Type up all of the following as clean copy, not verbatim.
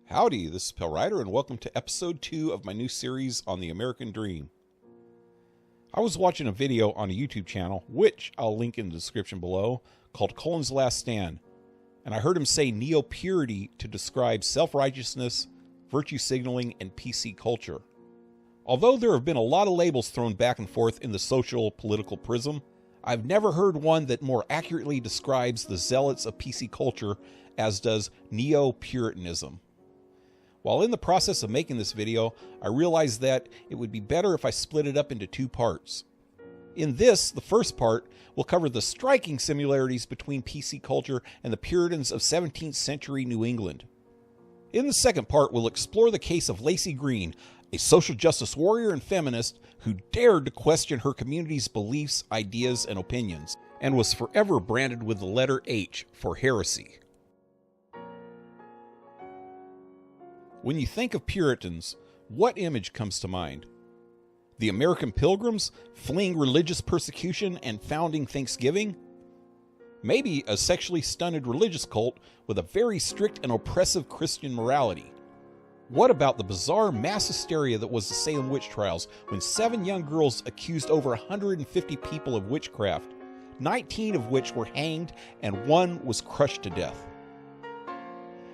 Howdy, this is Pale Rider, and welcome to episode 2 of my new series on the American Dream. I was watching a video on a YouTube channel, which I'll link in the description below, called Colin's Last Stand, and I heard him say Neo-Purity to describe self-righteousness, virtue signaling, and PC culture. Although there have been a lot of labels thrown back and forth in the social political prism, I've never heard one that more accurately describes the zealots of PC culture as does Neo-Puritanism. While in the process of making this video, I realized that it would be better if I split it up into 2 parts. In this, the first part, will cover the striking similarities between PC culture and the Puritans of 17th century New England. In the second part, we'll explore the case of Lacey Green, a social justice warrior and feminist who dared to question her community's beliefs, ideas, and opinions, and was forever branded with the letter H for heresy. When you think of Puritans, what image comes to mind? The American Pilgrims fleeing religious persecution and founding Thanksgiving? Maybe a sexually stunted religious cult with a very strict and oppressive Christian morality? What about the bizarre mass hysteria that was the Salem witch trials when 7 young girls accused over 150 people of witchcraft, 19 of which were hanged and 1 was crushed to death?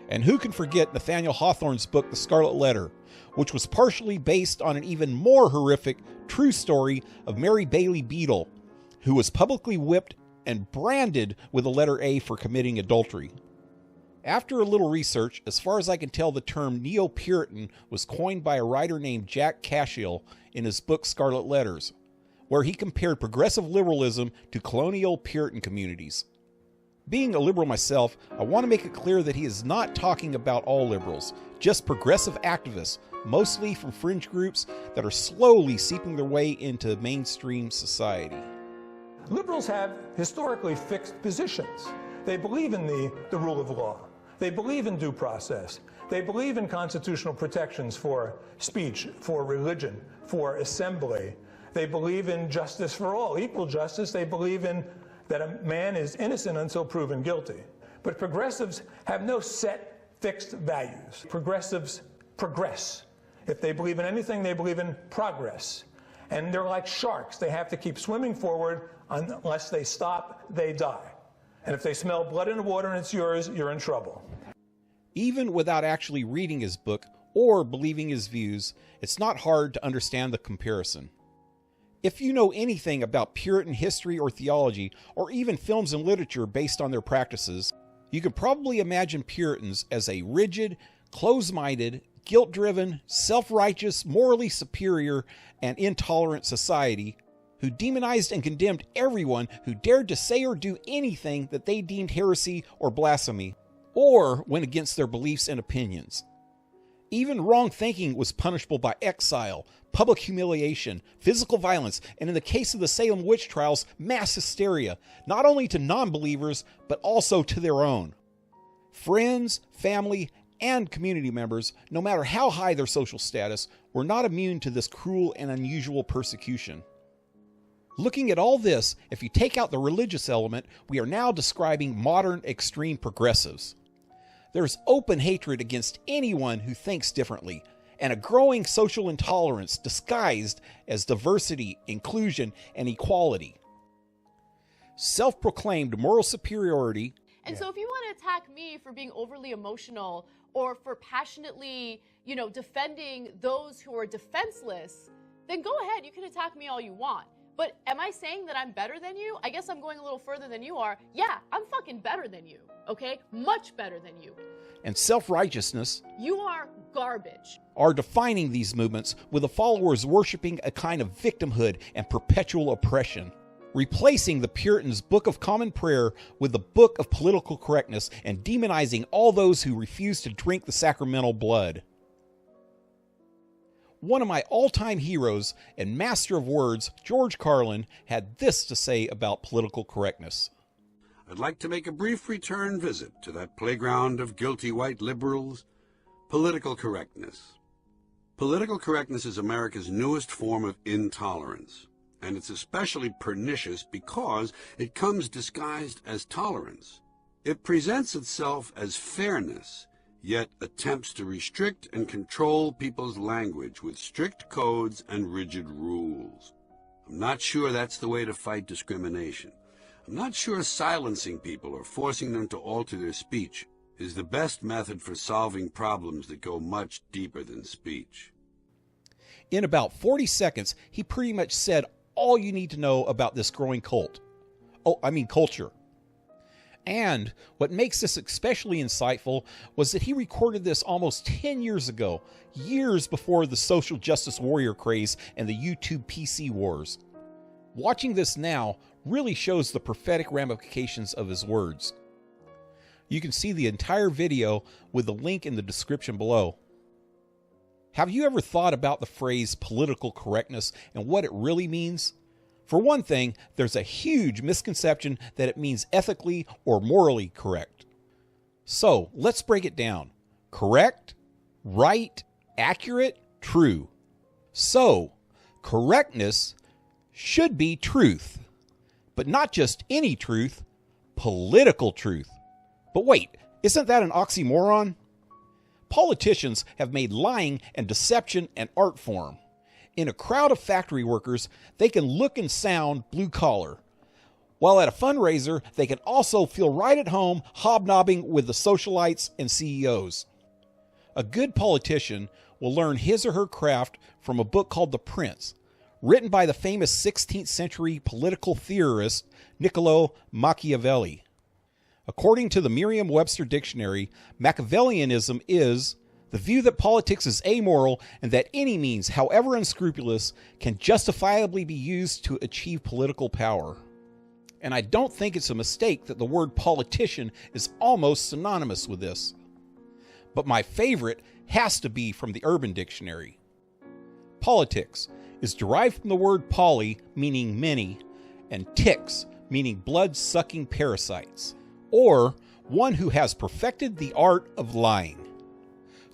And who can forget Nathaniel Hawthorne's book, The Scarlet Letter, which was partially based on an even more horrific true story of Mary Bailey Beadle, who was publicly whipped and branded with the letter A for committing adultery. After a little research, as far as I can tell, the term Neo-Puritan was coined by a writer named Jack Cashill in his book Scarlet Letters, where he compared progressive liberalism to colonial Puritan communities. Being a liberal myself, I want to make it clear that he is not talking about all liberals, just progressive activists, mostly from fringe groups that are slowly seeping their way into mainstream society. Liberals have historically fixed positions. They believe in the rule of law. They believe in due process. They believe in constitutional protections for speech, for religion, for assembly. They believe in justice for all, equal justice. They believe in that a man is innocent until proven guilty. But progressives have no set, fixed values. Progressives progress. If they believe in anything, they believe in progress. And they're like sharks. They have to keep swimming forward. Unless they stop, they die. And if they smell blood in the water and it's yours, you're in trouble. Even without actually reading his book or believing his views, it's not hard to understand the comparison. If you know anything about Puritan history or theology, or even films and literature based on their practices, you could probably imagine Puritans as a rigid, close-minded, guilt-driven, self-righteous, morally superior, and intolerant society who demonized and condemned everyone who dared to say or do anything that they deemed heresy or blasphemy, or went against their beliefs and opinions. Even wrong thinking was punishable by exile, public humiliation, physical violence, and in the case of the Salem witch trials, mass hysteria, not only to non-believers, but also to their own. Friends, family, and community members, no matter how high their social status, were not immune to this cruel and unusual persecution. Looking at all this, if you take out the religious element, we are now describing modern extreme progressives. There's open hatred against anyone who thinks differently, and a growing social intolerance disguised as diversity, inclusion, and equality. Self-proclaimed moral superiority. And so if you want to attack me for being overly emotional or for passionately, defending those who are defenseless, then go ahead, you can attack me all you want. But am I saying that I'm better than you? I guess I'm going a little further than you are. Yeah, I'm fucking better than you, okay? Much better than you. And self-righteousness. You are garbage. Are defining these movements, with the followers worshiping a kind of victimhood and perpetual oppression, replacing the Puritans' Book of Common Prayer with the Book of Political Correctness and demonizing all those who refuse to drink the sacramental blood. One of my all-time heroes and master of words, George Carlin, had this to say about political correctness. I'd like to make a brief return visit to that playground of guilty white liberals, political correctness. Political correctness is America's newest form of intolerance, and it's especially pernicious because it comes disguised as tolerance. It presents itself as fairness, yet attempts to restrict and control people's language with strict codes and rigid rules. I'm not sure that's the way to fight discrimination. I'm not sure silencing people or forcing them to alter their speech is the best method for solving problems that go much deeper than speech. In about 40 seconds, he pretty much said all you need to know about this growing culture. And what makes this especially insightful was that he recorded this almost 10 years ago, years before the social justice warrior craze and the YouTube PC wars. Watching this now really shows the prophetic ramifications of his words. You can see the entire video with the link in the description below. Have you ever thought about the phrase political correctness and what it really means? For one thing, there's a huge misconception that it means ethically or morally correct. So, let's break it down. Correct, right, accurate, true. So, correctness should be truth. But not just any truth, political truth. But wait, isn't that an oxymoron? Politicians have made lying and deception an art form. In a crowd of factory workers, they can look and sound blue-collar, while at a fundraiser, they can also feel right at home hobnobbing with the socialites and CEOs. A good politician will learn his or her craft from a book called The Prince, written by the famous 16th century political theorist Niccolo Machiavelli. According to the Merriam-Webster Dictionary, Machiavellianism is the view that politics is amoral and that any means, however unscrupulous, can justifiably be used to achieve political power. And I don't think it's a mistake that the word politician is almost synonymous with this. But my favorite has to be from the Urban Dictionary. Politics is derived from the word poly, meaning many, and ticks, meaning blood-sucking parasites, or one who has perfected the art of lying.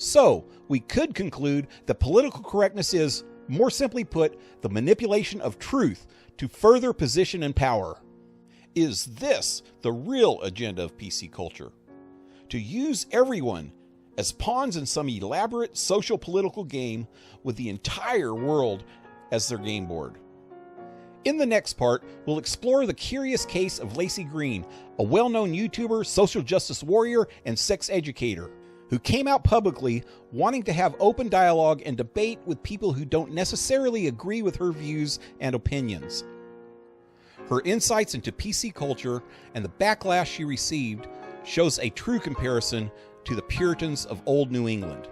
So, we could conclude that political correctness is, more simply put, the manipulation of truth to further position and power. Is this the real agenda of PC culture? To use everyone as pawns in some elaborate social-political game with the entire world as their game board. In the next part, we'll explore the curious case of Lacey Green, a well-known YouTuber, social justice warrior, and sex educator, who came out publicly wanting to have open dialogue and debate with people who don't necessarily agree with her views and opinions. Her insights into PC culture and the backlash she received shows a true comparison to the Puritans of old New England.